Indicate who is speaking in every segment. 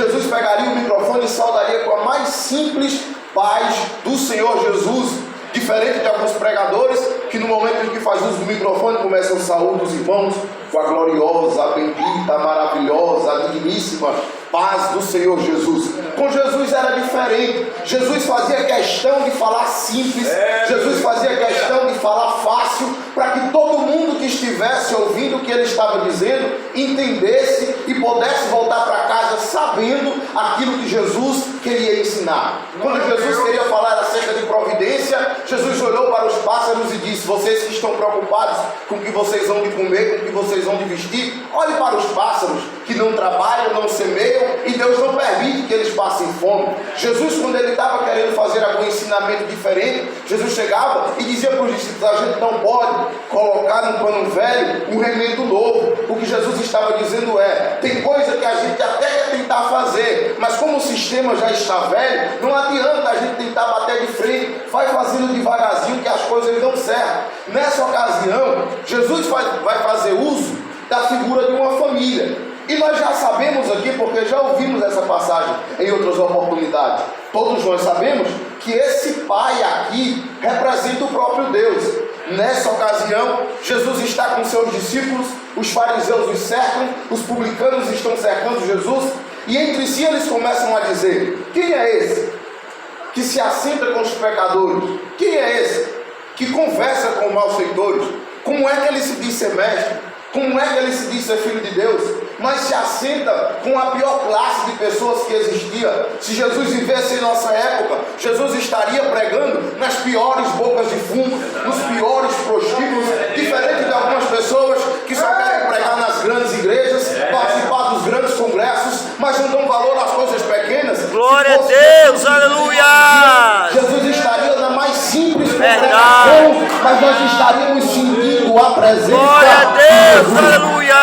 Speaker 1: Jesus pegaria o microfone e saudaria com a mais simples paz do Senhor Jesus. Diferente de alguns pregadores que no momento em que faz uso do microfone começam a saúde os irmãos com a gloriosa, a bendita, a maravilhosa, a digníssima paz do Senhor Jesus. Com Jesus era diferente. Jesus fazia questão de falar simples. Jesus fazia questão de falar fácil, para que todo mundo que estivesse ouvindo o que ele estava dizendo entendesse e pudesse voltar para casa sabendo aquilo que Jesus queria ensinar. Quando Jesus queria falar acerca de providência, Jesus olhou para os pássaros e disse: vocês que estão preocupados com o que vocês vão de comer, com o que vocês vão de vestir, olhe para os pássaros que não trabalham, não semeiam, e Deus não permite que eles passem fome. Jesus, quando ele estava querendo fazer algum ensinamento diferente, Jesus chegava e dizia para os discípulos: a gente não pode colocar no pano velho um remendo novo. O que Jesus estava dizendo é: tem coisa que a gente até quer tentar fazer, mas como o sistema já está velho, não adianta a gente tentar bater de frente, vai fazendo devagarzinho que as coisas dão certo. Nessa ocasião, Jesus vai fazer uso da figura de uma família. E nós já sabemos aqui, porque já ouvimos essa passagem em outras oportunidades, todos nós sabemos que esse pai aqui representa o próprio Deus. Nessa ocasião, Jesus está com seus discípulos, os fariseus os cercam, os publicanos estão cercando Jesus, e entre si eles começam a dizer: quem é esse que se assenta com os pecadores? Quem é esse que conversa com malfeitores? Como é que ele se diz ser mestre? Como é que ele se diz ser filho de Deus? Mas se assenta com a pior classe de pessoas que existia. Se Jesus vivesse em nossa época, Jesus estaria pregando nas piores bocas de fumo, nos piores prostíbulos, diferente de algumas pessoas que só querem pregar nas grandes igrejas, participar dos grandes congressos, mas não dão valor às coisas pequenas.
Speaker 2: Glória a Deus, aleluia!
Speaker 1: Jesus estaria na mais simples congregação, mas nós estaríamos sentindo a presença.
Speaker 2: Glória a Deus, aleluia!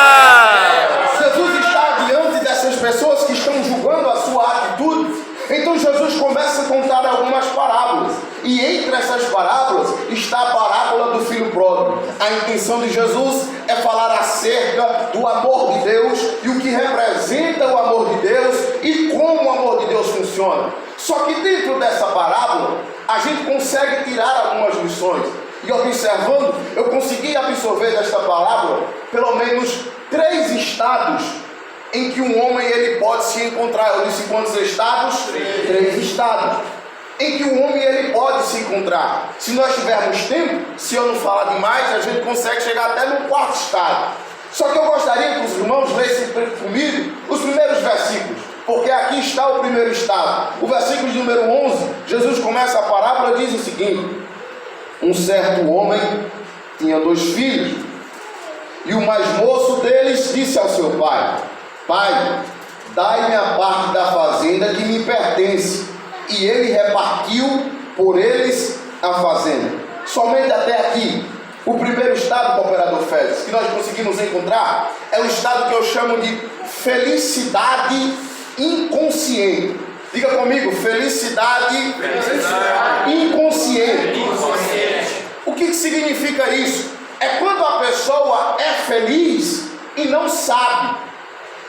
Speaker 1: Jesus está diante dessas pessoas que estão julgando a sua atitude. Então Jesus começa a contar algumas parábolas, e entre essas parábolas está a parábola do filho pródigo. A intenção de Jesus é falar acerca do amor de Deus e o que representa o amor de Deus e como o amor de Deus funciona. Só que dentro dessa parábola a gente consegue tirar algumas lições. E observando, eu consegui absorver desta parábola pelo menos 3 estados em que um homem ele pode se encontrar. Eu disse quantos estados? 3 estados em que o homem ele pode se encontrar. Se nós tivermos tempo, se eu não falar demais, a gente consegue chegar até no 4º estado. Só que eu gostaria que os irmãos lessem comigo os primeiros versículos, porque aqui está o primeiro estado. O versículo de número 11, Jesus começa a parábola e diz o seguinte: um certo homem tinha 2 filhos, e o mais moço deles disse ao seu pai: pai, dai-me a parte da fazenda que me pertence. E ele repartiu por eles a fazenda. Somente até aqui. O primeiro estado, cooperador Félix, que nós conseguimos encontrar é o estado que eu chamo de felicidade inconsciente. Diga comigo: felicidade inconsciente. O que significa isso? É quando a pessoa é feliz e não sabe.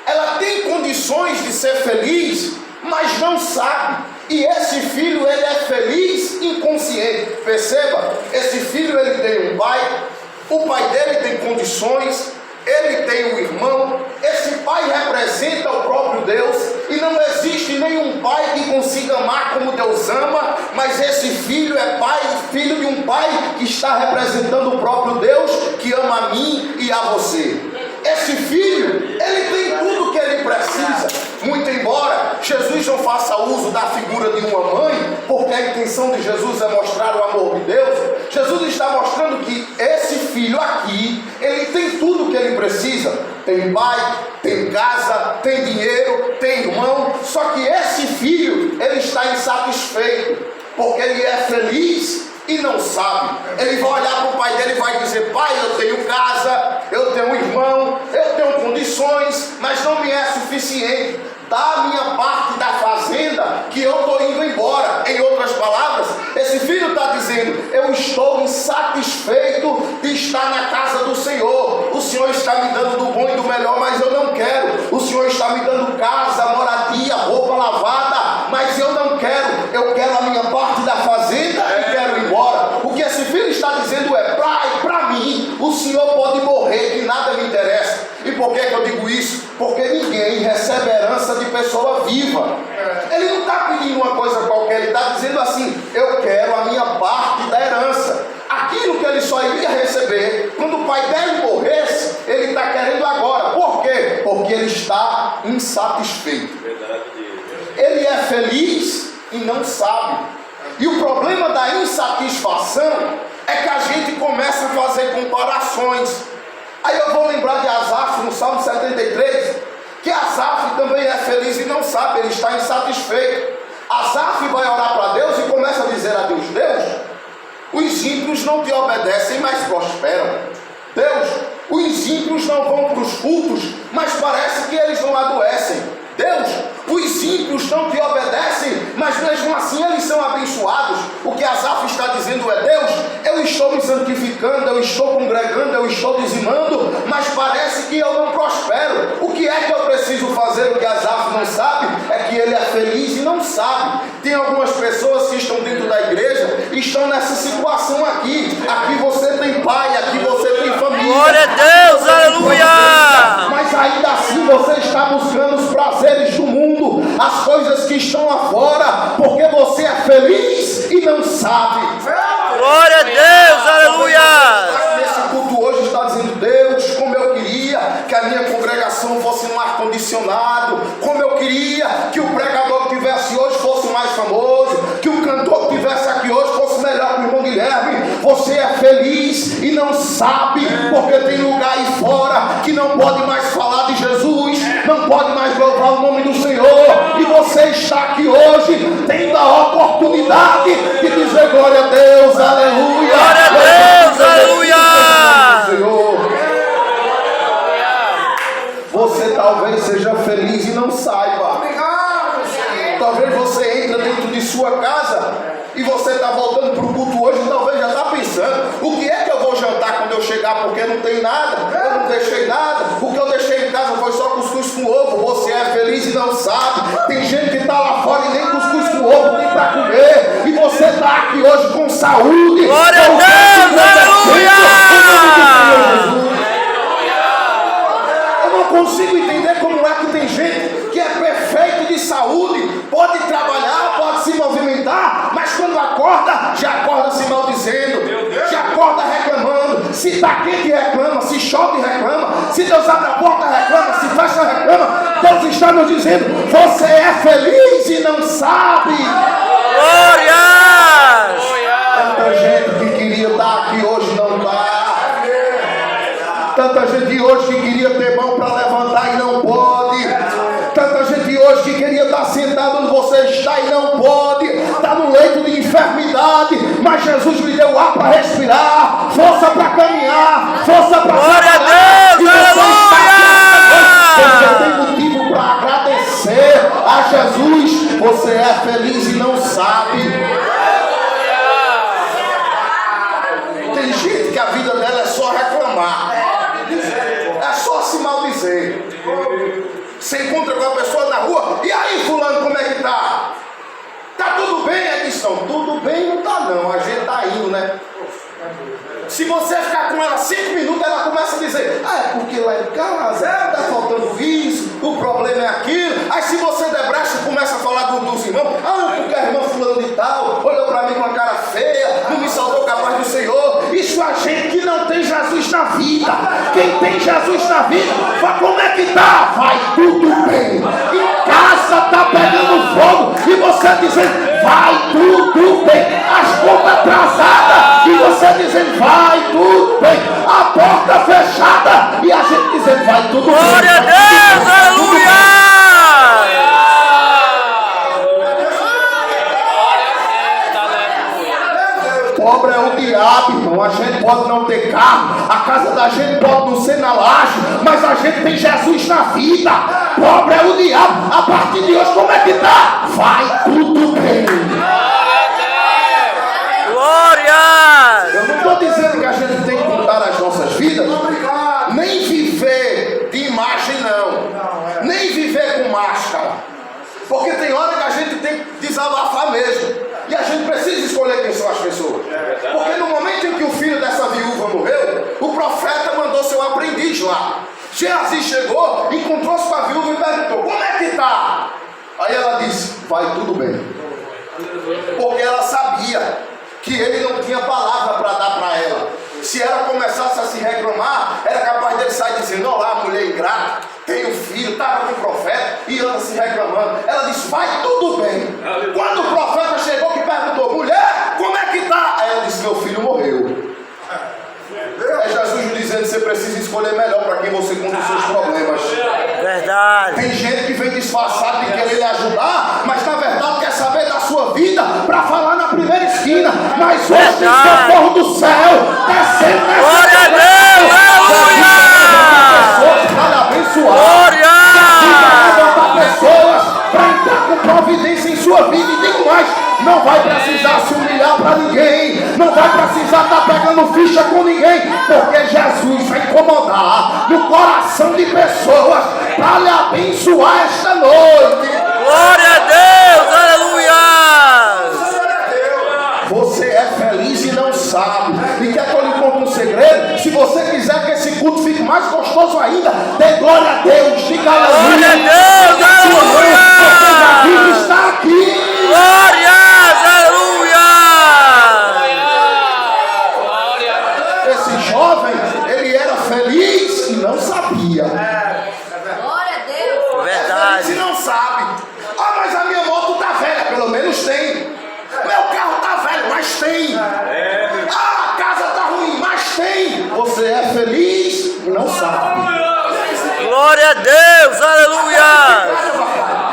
Speaker 1: Ela tem condições de ser feliz, mas não sabe. E esse filho ele é feliz inconsciente. Perceba, esse filho ele tem um pai, o pai dele tem condições, ele tem um irmão. Esse pai representa o próprio Deus, e não existe nenhum pai que consiga amar como Deus ama, mas esse filho é pai, filho de um pai que está representando o próprio Deus, que ama a mim e a você. Esse filho, ele tem tudo que ele precisa. Muito embora Jesus não faça uso da figura de uma mãe, porque a intenção de Jesus é mostrar o amor de Deus, Jesus está mostrando que esse filho aqui, ele tem tudo que ele precisa. Tem pai, tem casa, tem dinheiro, tem irmão. Só que esse filho, ele está insatisfeito, porque ele é feliz e não sabe. Ele vai olhar para o pai dele e vai dizer: pai, eu tenho casa, eu tenho irmão, eu tenho condições, mas não me é suficiente. Dá a minha parte da fazenda que eu estou indo embora. Em outras palavras, esse filho está dizendo: eu estou insatisfeito de estar na casa do Senhor. O Senhor está me dando do bom e do melhor, mas eu não quero. O Senhor está me dando casa, moradia, eu quero a minha parte da fazenda e quero ir embora. O que esse filho está dizendo é: para mim, o senhor pode morrer, que nada me interessa. E por que eu digo isso? Porque ninguém recebe herança de pessoa viva. Ele não está pedindo uma coisa qualquer, ele está dizendo assim: eu quero a minha parte da herança. Aquilo que ele só iria receber quando o pai dele morresse, ele está querendo agora. Por quê? Porque ele está insatisfeito. Ele é feliz e não sabe. E o problema da insatisfação é que a gente começa a fazer comparações. Aí eu vou lembrar de Asaf no Salmo 73, que Asaf também é feliz e não sabe, ele está insatisfeito. Asaf vai orar para Deus e começa a dizer a Deus: Deus, os ímpios não te obedecem, mas prosperam. Deus, os ímpios não vão para os cultos, mas parece que eles não adoecem. Deus, os ímpios não te obedecem, mas mesmo assim eles são abençoados. O que Asaf está dizendo é: Deus, eu estou me santificando, eu estou congregando, eu estou dizimando, mas parece que eu não prospero. O que é que eu preciso fazer? O que Asaf não sabe é que ele é feliz e não sabe. Tem algumas pessoas que estão dentro da igreja e estão nessa situação aqui. Aqui você tem pai, aqui você tem família.
Speaker 2: Glória a Deus, aleluia!
Speaker 1: Mas ainda assim você está buscando os prazeres do mundo, as coisas que estão lá fora, porque você é feliz e não sabe.
Speaker 2: Glória a Deus, aleluia!
Speaker 1: Nesse culto hoje está dizendo: Deus, como eu queria que a minha congregação fosse um ar-condicionado, como eu queria que o pregador que tivesse hoje fosse mais famoso, que o cantor que tivesse aqui hoje fosse melhor que o irmão Guilherme. Você é feliz e não sabe, porque tem lugar aí fora que não pode mais falar de Jesus, não pode mais louvar o nome do Senhor, e você está aqui hoje tendo a oportunidade de dizer: glória a Deus, aleluia,
Speaker 2: Glória a Deus, aleluia!
Speaker 1: Senhor. Você talvez seja feliz e não saiba. Talvez você entre dentro de sua casa e você está voltando para o culto hoje e talvez já está pensando: o que é que eu vou jantar quando eu chegar? Porque não tem nada, eu não deixei nada, o que eu deixei em casa foi só cuscuz com ovo. Você é feliz e não sabe. Tem gente que está lá fora e nem cuscuz com ovo tem para comer, e você está aqui hoje com saúde.
Speaker 2: Glória a Deus, aleluia!
Speaker 1: Eu não consigo entender como é que tem gente que é perfeito de saúde, pode trabalhar, pode se movimentar, mas quando acorda, já acorda se maldizendo, já acorda reclamando. Se está quente, reclama. Se chove, reclama. Se Deus abre a porta, reclama. Se fecha, reclama. Deus está nos dizendo: você é feliz e não sabe.
Speaker 2: Glória!
Speaker 1: Tanta gente que queria estar aqui hoje não está. Tanta gente hoje que queria ter mão para levantar e não pode. Tanta gente hoje que queria estar sentado onde você está e não pode. Está no leito de enfermidade, mas Jesus lhe deu ar para respirar, força para caminhar, força para
Speaker 2: Glória a Deus, aleluia!
Speaker 1: Você tem motivo para agradecer a Jesus. Você é feliz e não sabe. Tem gente que a vida dela é só reclamar, é só se maldizer. Você encontra com a pessoa na rua: e aí, fulano, como é que tá? Tá tudo bem? Aí diz: não, tudo bem não tá não, a gente tá indo, né? Se você ficar com ela 5 minutos, ela começa a dizer: ah, é porque lá em casa tá faltando isso, o problema é aquilo. Aí se você debrecha, começa a falar dos irmãos: ah, porque a irmã fulano de tal olhou para mim com uma cara feia, não me salvou com a paz do Senhor. Isso a gente que não tem Jesus na vida. Quem tem Jesus na vida, fala: como é que tá? Vai tudo bem. Em casa tá pegando fogo e você dizendo: vai tudo bem. As contas atrasadas e você dizendo: vai tudo bem. A porta fechada e a gente dizendo: vai tudo bem.
Speaker 2: Glória a Deus, aleluia!
Speaker 1: Pobre é o diabo, irmão. A gente pode não ter carro, a casa da gente pode não ser na laje, mas a gente tem Jesus na vida. Pobre é o diabo. A partir de hoje, como é que tá? Vai tudo bem.
Speaker 2: Glória!
Speaker 1: Eu não estou dizendo que a gente tem que mudar as nossas vidas, nem viver de imagem, não, nem viver com máscara, porque tem hora que a gente tem que desabafar mesmo. vai tudo bem. Porque ela sabia que ele não tinha palavra para dar para ela. Se ela começasse a se reclamar, era capaz dele sair dizendo: olá, mulher ingrata, tenho filho, estava com o profeta, e ela se reclamando. Ela disse: vai tudo bem. Quando o profeta chegou que perguntou: mulher, como é que está? Aí ela disse: meu filho morreu. É Jesus dizendo: você precisa escolher melhor para quem você conta os seus problemas.
Speaker 2: Verdade.
Speaker 1: Tem gente que vem disfarçado de querer lhe ajudar, mas na verdade quer saber da sua vida para falar na primeira esquina. Mas hoje tem socorro do céu descendo nessa
Speaker 2: Glória a Deus, aleluia!
Speaker 1: para lhe abençoar.
Speaker 2: Glória!
Speaker 1: Para levantar pessoas para entrar com providência em sua vida. E digo mais: não vai precisar se humilhar para ninguém, não vai precisar estar pegando ficha com ninguém, porque Jesus vai incomodar no coração de pessoas para lhe abençoar esta noite.
Speaker 2: Glória a Deus, aleluia!
Speaker 1: Você é feliz e não sabe. E quer que eu lhe conte um segredo? Se você quiser que esse culto fique mais gostoso ainda, dê glória a Deus, diga aleluia.
Speaker 2: Glória a Deus, aleluia!
Speaker 1: Você já vive estar aqui.
Speaker 2: Glórias, aleluia!
Speaker 1: Esse jovem, ele era feliz e não sabia.
Speaker 3: Glória a Deus.
Speaker 2: Verdade.
Speaker 1: Se não sabe: ah, mas a minha moto tá velha. Pelo menos tem. Meu carro tá velho, mas tem. Ah, a casa tá ruim, mas tem. Você é feliz e não sabe.
Speaker 2: Glória a Deus, aleluia!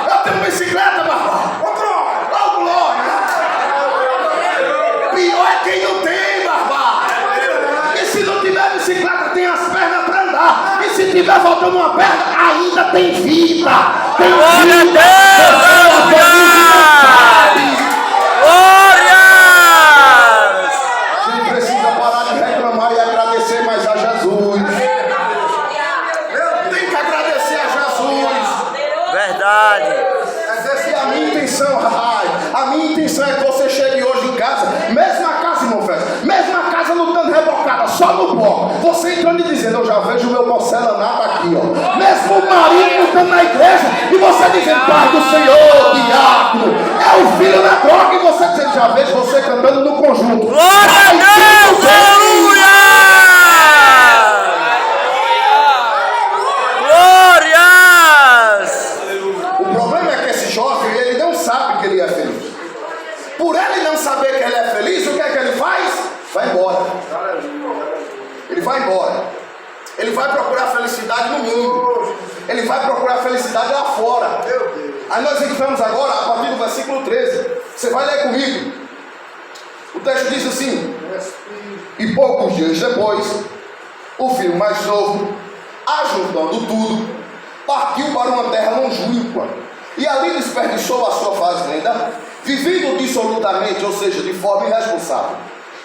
Speaker 1: Eu tenho bicicleta, papai. Ô glória. Pior é quem não tem, papai. E se não tiver bicicleta, tem as pernas para andar. E se tiver faltando uma perna, ainda tem vida. Tem
Speaker 2: Glória a
Speaker 1: vida.
Speaker 2: Deus,
Speaker 1: Você é feliz e não sabe.
Speaker 2: Glórias!
Speaker 1: A gente precisa parar de reclamar e agradecer mais a Jesus. Tem que agradecer a Jesus.
Speaker 2: Verdade.
Speaker 1: E a minha intenção é que você chegue hoje em casa, mesma casa, irmão Félix, mesma casa não estando rebocada, só no pó. Você entrando e dizendo: eu já vejo o meu porcelanato aqui, ó. Mesmo o marido não estando na igreja, e você dizendo: Pai do Senhor, diácono, é o filho da droga, e você dizendo: já vejo você cantando no conjunto.
Speaker 2: Glória a Deus, aleluia! Glórias!
Speaker 1: O problema é que esse jovem, ele não sabe que ele é feliz. Por ele não saber que ele é feliz, o que é que ele faz? Vai embora. Ele vai embora. Ele vai procurar felicidade no mundo. Ele vai procurar felicidade lá fora. Aí nós entramos agora a partir do versículo 13. Você vai ler comigo. O texto diz assim: e poucos dias depois, o filho mais novo, ajuntando tudo, partiu para uma terra longínqua e ali desperdiçou a sua fazenda, vivendo dissolutamente, ou seja, de forma irresponsável.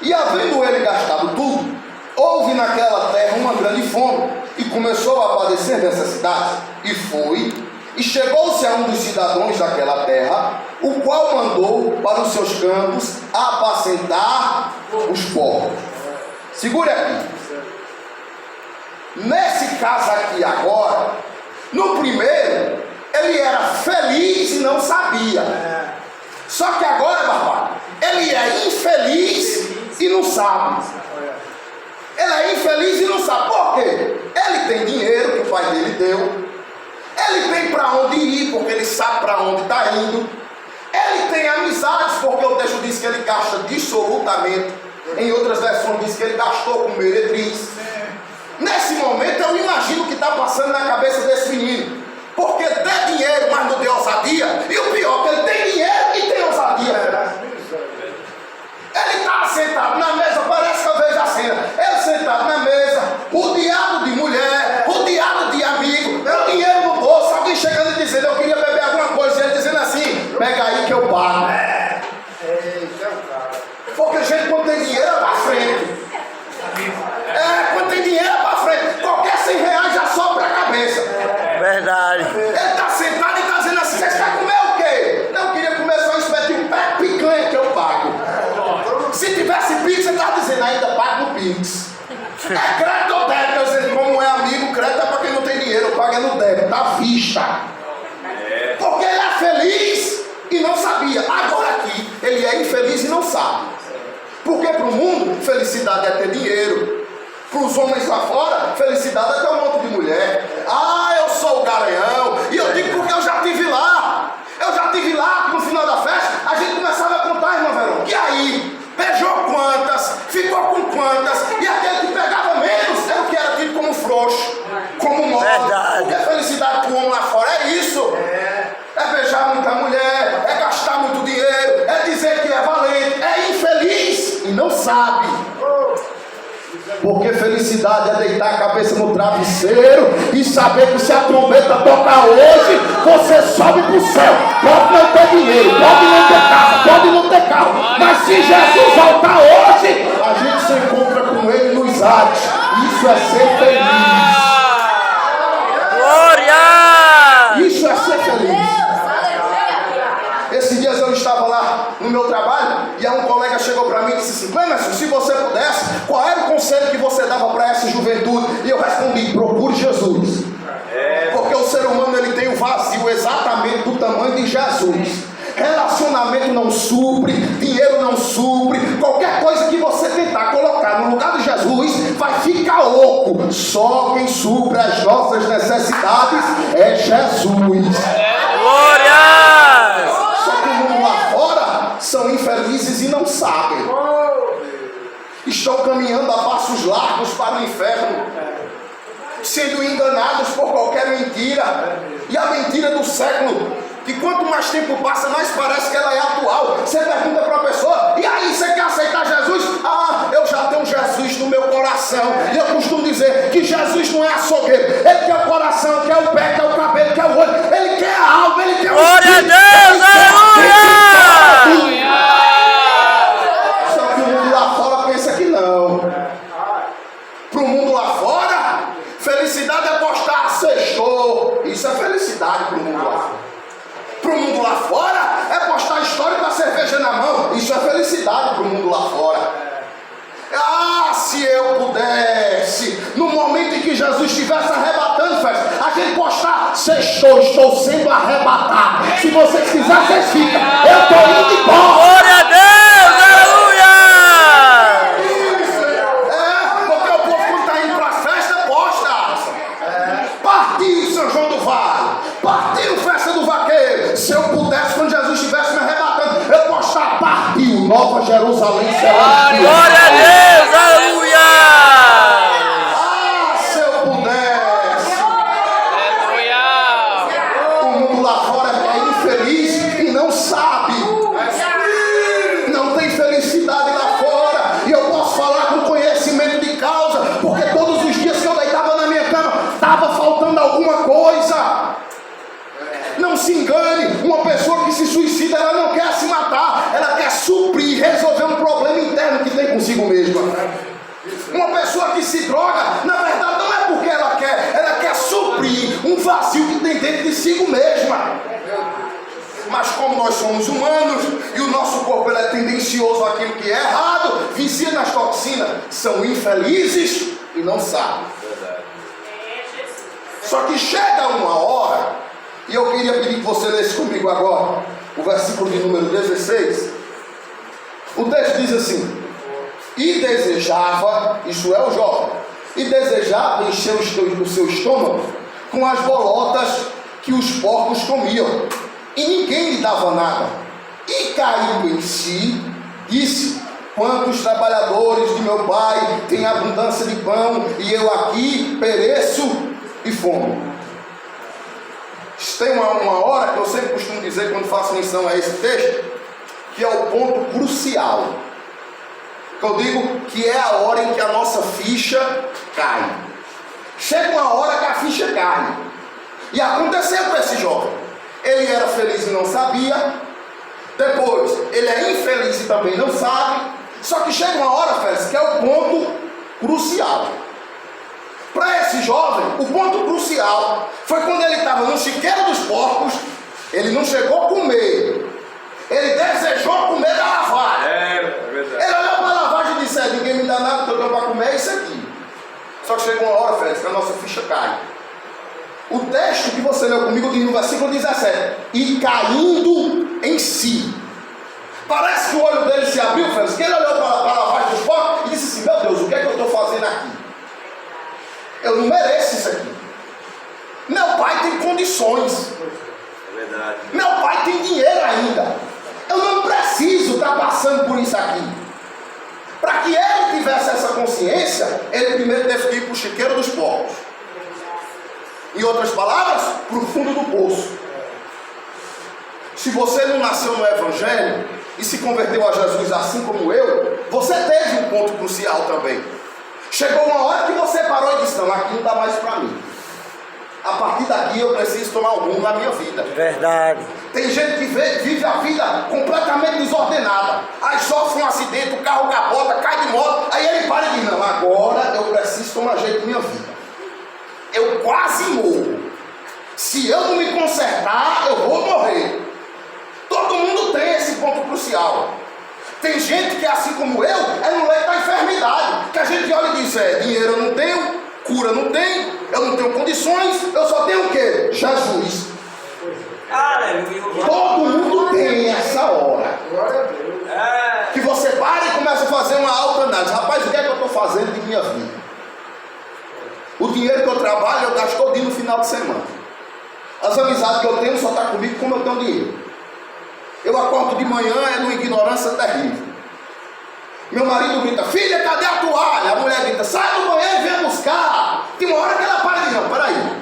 Speaker 1: E havendo ele gastado tudo, houve naquela terra uma grande fome, e começou a padecer necessidades. E foi, e chegou-se a um dos cidadãos daquela terra, o qual mandou para os seus campos apacentar os porcos. Segure aqui. Nesse caso aqui agora, no primeiro, ele era feliz e não sabia. Só que agora, papai, ele é infeliz e não sabe. Ele é infeliz e não sabe. Por quê? Ele tem dinheiro que o pai dele deu. Ele tem para onde ir, porque ele sabe para onde está indo. Ele tem amizades, porque o texto diz que ele gasta dissolutamente. Em outras versões diz que ele gastou com meretriz. Nesse momento eu imagino o que está passando na cabeça desse menino. Porque tem dinheiro, mas não tem ousadia. E o pior, que ele tem dinheiro e tem ousadia. Ele está sentado na mesa, parece que eu vejo a cena. Ele sentado na mesa, rodeado de mulher, rodeado de amigo, o dinheiro no bolso, alguém chegando e dizendo: eu queria beber alguma coisa. E ele dizendo assim: pega aí que eu pago. Porque a gente, quando tem dinheiro, é para frente. Quando tem dinheiro, é para frente. Qualquer 100 reais já sobe para a cabeça.
Speaker 2: Verdade.
Speaker 1: Ele está sentado e está dizendo assim: você quer comer o quê? Não, eu queria comer só um espetinho picanha que eu pago. Se tivesse Pix, você estava dizendo: ainda pago no Pix. É crédito ou débito? Eu dizendo, como é amigo, crédito é para quem não tem dinheiro, paga no débito, tá à vista. Porque ele é feliz e não Porque para o mundo, felicidade é ter dinheiro. Para os homens lá fora, felicidade é ter um monte de mulher. Ah, eu sou o garanhão. E eu digo porque eu já estive lá. Eu já estive lá, que no final da festa, a gente começava a contar, irmã Verônica. E aí? Beijou quantas? Ficou com quantas? E aquele que pegava menos era o que era tido como frouxo, como mole. Porque a felicidade para o homem lá fora é isso. É beijar muita mulher, é gastar muito dinheiro, é dizer que é valente, é infeliz e não sabe. Porque felicidade é deitar a cabeça no travesseiro e saber que se a trombeta tocar hoje, você sobe para o céu. Pode não ter dinheiro, pode não ter casa, pode não ter carro, mas se Jesus voltar hoje, a gente se encontra com ele nos ares. Isso é ser feliz.
Speaker 2: Glória!
Speaker 1: Isso é ser feliz. Esses dias eu estava lá no meu trabalho e aí um colega chegou para mim e disse assim: Clemerson, se você pudesse, qual era o conselho que você dava para essa juventude? E eu respondi: procure Jesus. Porque o ser humano ele tem o vazio exatamente do tamanho de Jesus. Relacionamento não supre, dinheiro não supre, qualquer coisa que você tentar colocar no lugar de Jesus vai ficar oco. Só quem supre as nossas necessidades é Jesus.
Speaker 2: Glória!
Speaker 1: Só que o mundo lá fora são infelizes e não sabem. Estão caminhando a passos largos para o inferno, sendo enganados por qualquer mentira. E a mentira do século, que quanto mais tempo passa, mais parece que ela é atual. Você pergunta para a pessoa: e aí, você quer aceitar Jesus? Ah, eu já tenho Jesus no meu coração. E eu costumo dizer que Jesus não é açougueiro. Ele quer o coração, quer o pé, quer o cabelo, quer o olho. Ele quer a alma, ele quer o
Speaker 2: Glória a
Speaker 1: espírito.
Speaker 2: Deus! Aleluia!
Speaker 1: Só que o mundo lá fora pensa que não. Para o mundo lá fora, felicidade é postar sextou. Isso é felicidade para o mundo lá fora. Para o mundo lá fora é postar a história com a cerveja na mão. Isso é felicidade para o mundo lá fora. Ah, se eu pudesse, no momento em que Jesus estivesse arrebatando, a gente postar: sextou, estou sendo arrebatado. Se vocês quiserem, vocês ficam. Eu estou indo embora.
Speaker 2: Glória a Deus! Aleluia!
Speaker 1: Porque o povo, quando está indo para a festa, posta. Partiu São João do Vale, partiu festa do Vaqueiro. Se eu pudesse, quando Jesus estivesse me arrebatando, eu postar: partiu Nova Jerusalém Celestial.
Speaker 2: Glória a Deus! Aleluia!
Speaker 1: Ah, se eu pudesse. O mundo lá fora é infeliz e não sabe. Não tem felicidade lá fora. E eu posso falar com conhecimento de causa, porque todos os dias que eu deitava na minha cama, estava faltando alguma coisa. Não se engane, uma pessoa que se suicida, ela não quer se matar, ela quer suprir, resolver um problema interno que tem consigo mesma. Uma pessoa que se droga, na verdade não é porque ela quer suprir um vazio que tem dentro de si mesma. Mas como nós somos humanos e o nosso corpo ele é tendencioso àquilo que é errado, vicia nas toxinas, são infelizes e não sabem. Só que chega uma hora, e eu queria pedir que você lesse comigo agora o versículo de número 16. O texto diz assim: e desejava, isso é o jovem, e desejava encher o seu estômago com as bolotas que os porcos comiam, e ninguém lhe dava nada. E caindo em si, disse: quantos trabalhadores de meu pai têm abundância de pão, e eu aqui pereço de fome. Tem uma hora que eu sempre costumo dizer, quando faço menção a esse texto, que é o ponto crucial. Eu digo que é a hora em que a nossa ficha cai. Chega uma hora que a ficha cai. E aconteceu com esse jovem. Ele era feliz e não sabia. Depois, ele é infeliz e também não sabe. Só que chega uma hora, Félix, que é o ponto crucial. Para esse jovem, o ponto crucial foi quando ele estava no chiqueiro dos porcos. Ele não chegou a comer, ele desejou comer da lavagem. Ele olhou para a lavagem e disse: ninguém me dá nada, estou dando para comer, é isso aqui. Só que chegou uma hora, Félix, que a nossa ficha cai. O texto que você leu comigo diz no versículo 17: e caindo em si. Parece que o olho dele se abriu, Félix, que ele olhou para a lavagem dos porcos e disse assim: meu Deus, o que é que eu estou fazendo aqui? Eu não mereço isso aqui. Meu pai tem condições.
Speaker 4: É verdade.
Speaker 1: Meu pai tem dinheiro ainda. Eu não preciso estar passando por isso aqui. Para que ele tivesse essa consciência, ele primeiro teve que ir para o chiqueiro dos porcos. Em outras palavras, para o fundo do poço. Se você não nasceu no Evangelho e se converteu a Jesus assim como eu, você teve um ponto crucial também. Chegou uma hora que você parou e disse: não, aqui não dá mais para mim. A partir daqui eu preciso tomar um rumo na minha vida.
Speaker 2: Verdade.
Speaker 1: Tem gente que vive a vida completamente desordenada. Aí sofre um acidente, o carro capota, cai de moto. Aí ele para e diz: não, agora eu preciso tomar jeito na minha vida. Eu quase morro. Se eu não me consertar, eu vou morrer. Todo mundo tem esse ponto crucial. Tem gente que, assim como eu, é no leito da enfermidade. Que a gente olha e diz: dinheiro eu não tenho, cura eu não tenho, eu não tenho condições, eu só tenho o quê? Jesus.
Speaker 4: Aleluia.
Speaker 1: Todo mundo tem essa hora. Que você para e começa a fazer uma autoanálise. Rapaz, o que é que eu estou fazendo de minha vida? O dinheiro que eu trabalho, eu gasto todinho no final de semana. As amizades que eu tenho só estão comigo como eu tenho dinheiro. Eu acordo de manhã, é numa ignorância terrível. Meu marido grita: filha, cadê a toalha? A mulher grita: sai do banheiro e vem buscar. Tem uma hora que ela para e diz: não, peraí,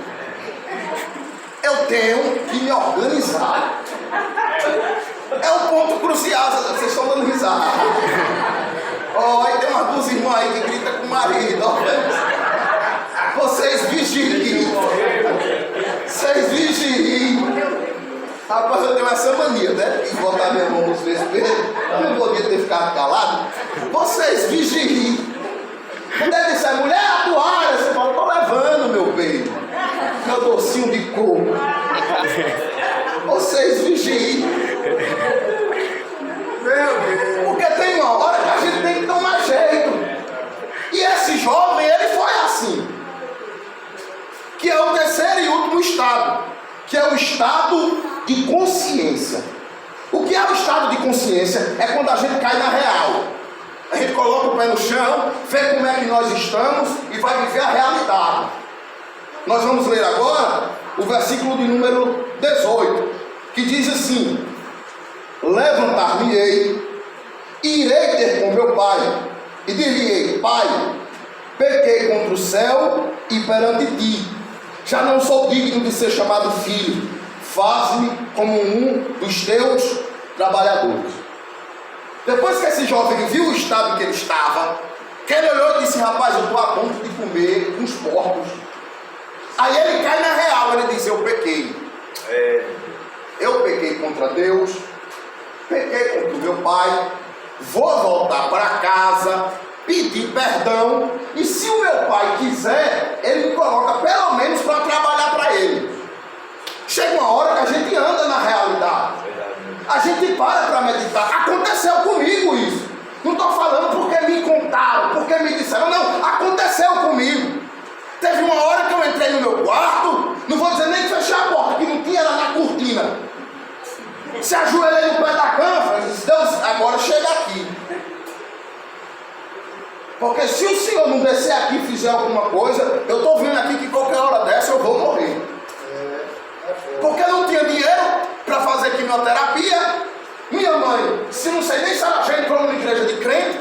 Speaker 1: eu tenho que me organizar. É o ponto crucial. Vocês estão dando risada. Aí tem umas duas irmãs aí que gritam com o marido. Vocês vigiem. Vocês vigiem. Rapaz, eu tenho essa mania, né? De botar minha mão nos vesperos. Eu não podia ter ficado calado. Vocês vigiem. Quando ele disser: mulher, a toalha, você fala: estou levando, meu bem. Meu docinho de coco. Vocês vigiem. Porque tem uma hora que a gente tem que tomar jeito. E esse jovem, ele foi assim. Que é o terceiro e último estado, que é o estado de consciência. O que é o estado de consciência? É quando a gente cai na real. A gente coloca o pé no chão, vê como é que nós estamos e vai viver a realidade. Nós vamos ler agora o versículo de número 18, que diz assim: levantar-me-ei, irei ter com meu pai, e dir-lhe-ei: pai, pequei contra o céu e perante ti, já não sou digno de ser chamado filho, faz-me como um dos teus trabalhadores. Depois que esse jovem viu o estado que ele estava, que ele olhou e disse: rapaz, eu estou a ponto de comer uns porcos. Aí ele cai na real, ele diz: eu pequei. Eu pequei contra Deus, pequei contra o meu pai, vou voltar para casa, pedir perdão, e se o meu pai quiser, ele me coloca pelo menos para trabalhar para ele. Chega uma hora que a gente anda na realidade. A gente para meditar. Aconteceu comigo isso. Não estou falando porque me contaram, porque me disseram. Não, aconteceu comigo. Teve uma hora que eu entrei no meu quarto, não vou dizer nem fechar a porta, que não tinha, era na cortina. Se ajoelhei no pé da cama, eu disse: Deus, agora chega aqui. Porque se o Senhor não descer aqui e fizer alguma coisa, eu estou vendo aqui que qualquer hora dessa eu vou morrer. Porque eu não tinha dinheiro para fazer quimioterapia. Minha mãe, se não sei nem se ela já entrou numa igreja de crente,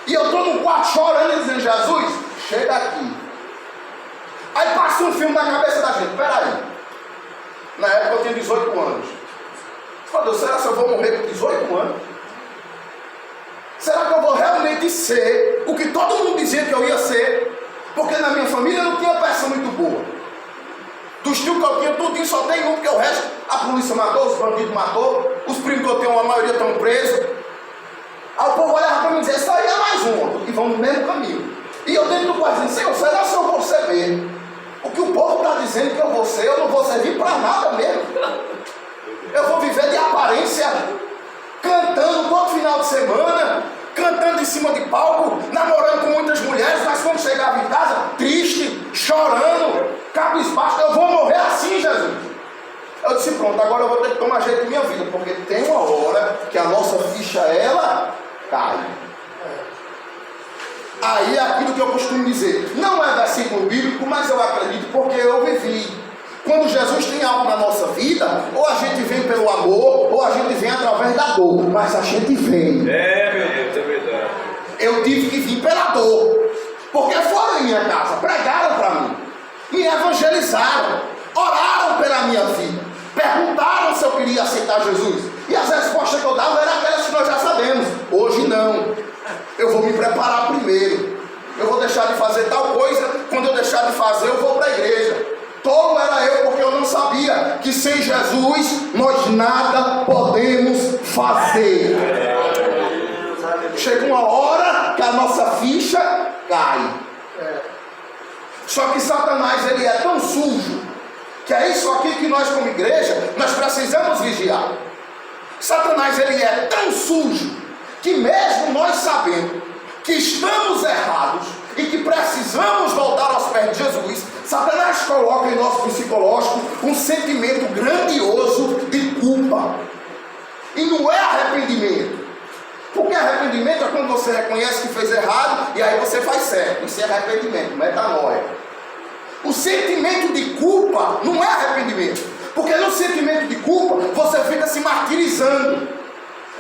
Speaker 1: e eu estou no quarto chorando e dizendo: Jesus, chega aqui. Aí passa um filme na cabeça da gente: peraí, na época eu tinha 18 anos. Meu Deus, será que eu vou morrer com 18 anos? Será que eu vou realmente ser o que todo mundo dizia que eu ia ser? Porque na minha família não tinha peça muito boa. Dos tios que eu tinha, tudinho só tem um, porque o resto a polícia matou, os bandidos matou, os primos que eu tenho, a maioria estão presos. Aí o povo olhava para mim e dizia: só ia mais um, e vão no mesmo caminho. E eu dentro do quarto dizendo: Senhor, será que eu vou ser mesmo? O que o povo está dizendo que eu vou ser, eu não vou servir para nada mesmo. Eu vou viver de aparência, cantando todo final de semana, cantando em cima de palco, namorando com muitas mulheres, mas quando chegava em casa, triste, chorando, cabisbaixo. Eu vou morrer assim, Jesus. Eu disse: pronto, agora eu vou ter que tomar jeito de minha vida, porque tem uma hora que a nossa ficha, ela cai. Aí é aquilo que eu costumo dizer, não é versículo bíblico, mas eu acredito porque eu vivi. Quando Jesus tem algo na nossa vida, ou a gente vem pelo amor, ou a gente vem através da dor, mas a gente vem.
Speaker 4: É, meu Deus, é verdade.
Speaker 1: Eu tive que vir pela dor, porque foram em minha casa, pregaram para mim, me evangelizaram, oraram pela minha vida, perguntaram se eu queria aceitar Jesus, e as respostas que eu dava eram aquelas que nós já sabemos. Hoje não, eu vou me preparar primeiro, eu vou deixar de fazer tal coisa, quando eu deixar de fazer eu vou para a igreja. Tolo era eu, porque eu não sabia que sem Jesus nós nada podemos fazer. Chega uma hora que a nossa ficha cai. Só que Satanás, ele é tão sujo, que é isso aqui que nós como igreja, nós precisamos vigiar. Satanás, ele é tão sujo, que mesmo nós sabendo que estamos errados e que precisamos voltar aos pés de Jesus, Satanás coloca em nosso psicológico um sentimento grandioso de culpa. E não é arrependimento. Porque arrependimento é quando você reconhece que fez errado e aí você faz certo. Isso é arrependimento, metanoia. O sentimento de culpa não é arrependimento. Porque no sentimento de culpa você fica se martirizando.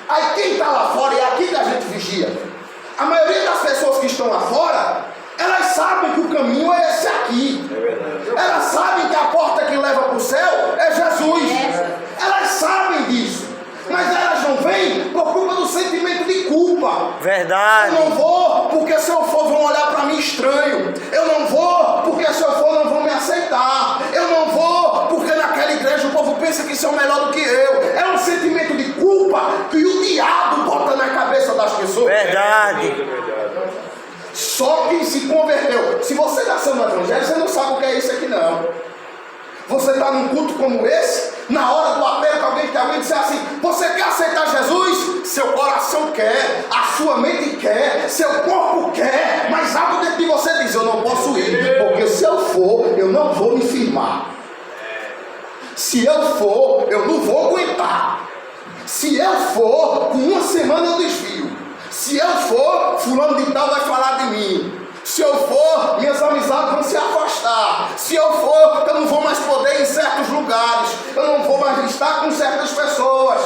Speaker 1: Aí quem está lá fora, e é aqui que a gente vigia. A maioria das pessoas que estão lá fora, elas sabem que o caminho é esse aqui.
Speaker 4: É verdade.
Speaker 1: Elas sabem que a porta que leva para o céu é Jesus. Elas sabem disso. Mas elas não vêm por culpa do sentimento de culpa.
Speaker 2: Verdade.
Speaker 1: Eu não vou porque se eu for vão olhar para mim estranho. Eu não vou porque se eu for não vão me aceitar. Eu não vou porque naquela igreja o povo pensa que são melhor do que eu. É um sentimento de culpa que o diabo bota na cabeça das pessoas.
Speaker 2: Verdade.
Speaker 1: Só quem se converteu. Se você nasceu no evangelho, você não sabe o que é isso aqui não. Você está num culto como esse, na hora do apelo que alguém disser assim, você quer aceitar Jesus? Seu coração quer, a sua mente quer, seu corpo quer, mas algo dentro de você diz, eu não posso ir, porque se eu for, eu não vou me firmar. Se eu for, eu não vou aguentar. Se eu for, com uma semana eu desvio. Se eu for, fulano de tal vai falar de mim. Se eu for, minhas amizades vão se afastar. Se eu for, eu não vou mais poder ir em certos lugares. Eu não vou mais estar com certas pessoas.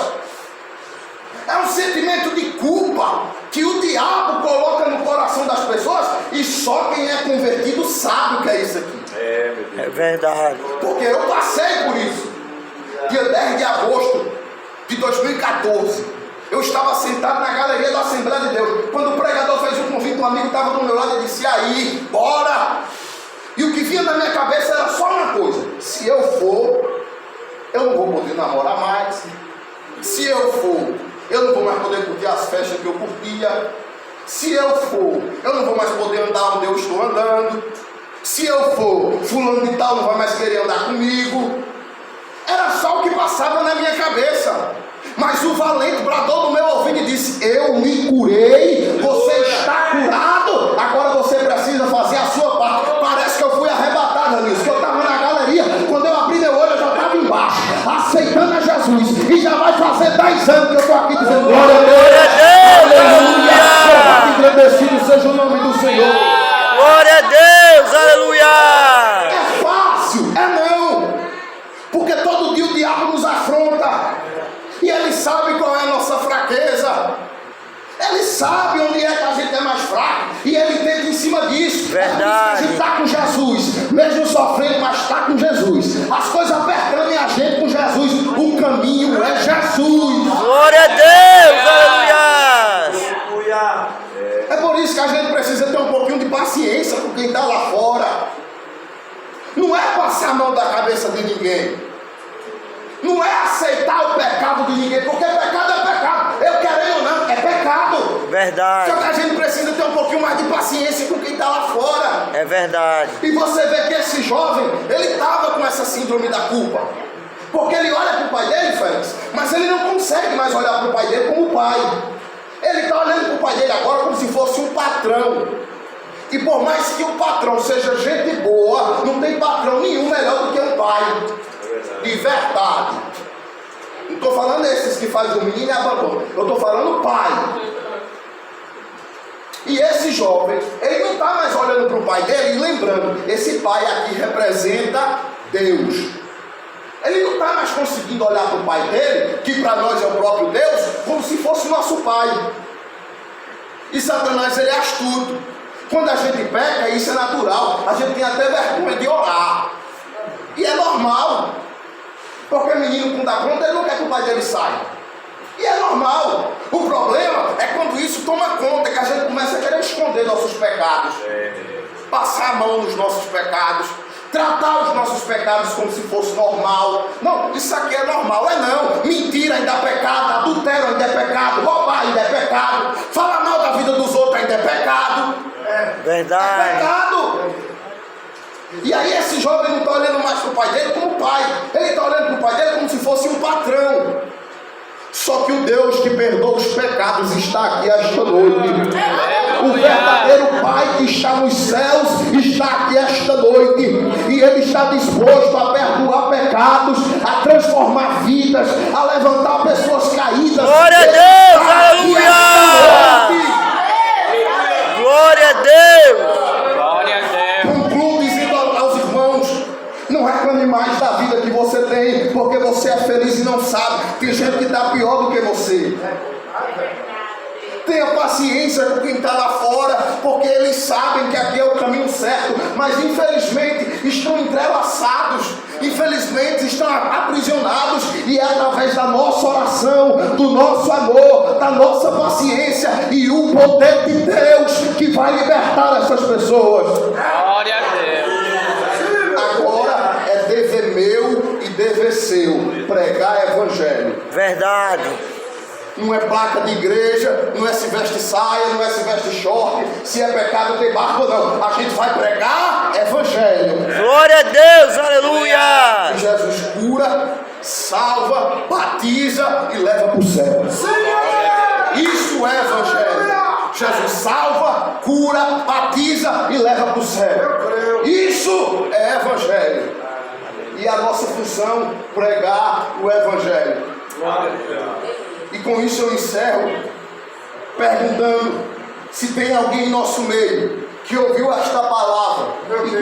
Speaker 1: É um sentimento de culpa que o diabo coloca no coração das pessoas. E só quem é convertido sabe o que é isso aqui.
Speaker 2: É verdade.
Speaker 1: Porque eu passei por isso. Dia 10 de agosto de 2014. Eu estava sentado na galeria da Assembleia de Deus. Quando o pregador fez um convite, um amigo estava do meu lado e disse, e aí, bora! E o que vinha na minha cabeça era só uma coisa. Se eu for, eu não vou poder namorar mais. Se eu for, eu não vou mais poder curtir as festas que eu curtia. Se eu for, eu não vou mais poder andar onde eu estou andando. Se eu for, fulano de tal não vai mais querer andar comigo. Era só o que passava na minha cabeça. Mas o valente bradou no meu ouvido e disse, eu me curei, você está curado, agora você precisa fazer a sua parte. Parece que eu fui arrebatado nisso, que eu estava na galeria, quando eu abri meu olho eu já estava embaixo, aceitando a Jesus, e já vai fazer 10 anos que eu estou aqui dizendo, glória a Deus, aleluia, engrandecido seja o nome do Senhor.
Speaker 2: Glória a Deus, aleluia.
Speaker 1: É fácil? É não, porque todo dia o diabo nos afronta. E ele sabe qual é a nossa fraqueza. Ele sabe onde é que a gente é mais fraco. E ele tenta em cima disso.
Speaker 2: Verdade.
Speaker 1: A gente está com Jesus, mesmo sofrendo, mas está com Jesus. As coisas apertando em a gente com Jesus. O caminho é Jesus.
Speaker 2: Glória a Deus, aleluia.
Speaker 1: É por isso que a gente precisa ter um pouquinho de paciência com quem está lá fora. Não é passar a mão da cabeça de ninguém. Não é aceitar o pecado de ninguém, porque pecado é pecado. Eu querendo ou não, é pecado.
Speaker 2: Verdade.
Speaker 1: Só que a gente precisa ter um pouquinho mais de paciência com quem está lá fora.
Speaker 2: É verdade.
Speaker 1: E você vê que esse jovem, ele estava com essa síndrome da culpa. Porque ele olha para o pai dele, Félix, mas ele não consegue mais olhar para o pai dele como pai. Ele está olhando para o pai dele agora como se fosse um patrão. E por mais que o patrão seja gente boa, não tem patrão nenhum melhor do que um pai. De verdade. Não estou falando esses que fazem o menino e abandonam. Eu estou falando pai. E esse jovem, ele não está mais olhando para o pai dele e lembrando, esse pai aqui representa Deus. Ele não está mais conseguindo olhar para o pai dele, que para nós é o próprio Deus, como se fosse nosso pai. E Satanás, ele é astuto. Quando a gente peca, isso é natural. A gente tem até vergonha de orar. E é normal. Porque o menino, quando dá conta, ele não quer que o pai dele saia. E é normal. O problema é quando isso toma conta, que a gente começa a querer esconder nossos pecados, passar a mão nos nossos pecados, tratar os nossos pecados como se fosse normal. Não, isso aqui é normal. É não. Mentira ainda é pecado, adultério ainda é pecado, roubar ainda é pecado, falar mal da vida dos outros ainda é pecado.
Speaker 2: Verdade.
Speaker 1: É pecado. E aí esse jovem não está olhando mais para o pai dele como pai. Ele está olhando para o pai dele como se fosse um patrão. Só que o Deus que perdoa os pecados está aqui esta noite. O verdadeiro Pai que está nos céus está aqui esta noite. E Ele está disposto a perdoar pecados, a transformar vidas, a levantar pessoas caídas.
Speaker 2: Glória a Deus, aleluia! Glória a Deus!
Speaker 4: Glória a Deus.
Speaker 1: Concluo dizendo aos irmãos: não reclame mais da vida que você tem, porque você é feliz e não sabe. Tem gente que está pior do que você. Tenha paciência com quem está lá fora, porque eles sabem que aqui é o caminho certo, mas infelizmente estão entrelaçados, infelizmente estão aprisionados, e é através da nossa oração, do nosso amor, da nossa paciência e o poder de Deus que vai libertar essas pessoas.
Speaker 4: Glória a Deus.
Speaker 1: Agora é dever meu e dever seu pregar evangelho.
Speaker 2: Verdade.
Speaker 1: Não é placa de igreja, não é se veste saia, não é se veste short, se é pecado tem barba, não. A gente vai pregar evangelho.
Speaker 2: Glória a Deus, aleluia!
Speaker 1: Jesus cura, salva, batiza e leva para o céu. Isso é evangelho. Jesus salva, cura, batiza e leva para o céu. Isso é evangelho. E a nossa função, pregar o evangelho. E com isso eu encerro perguntando se tem alguém em nosso meio que ouviu esta palavra e que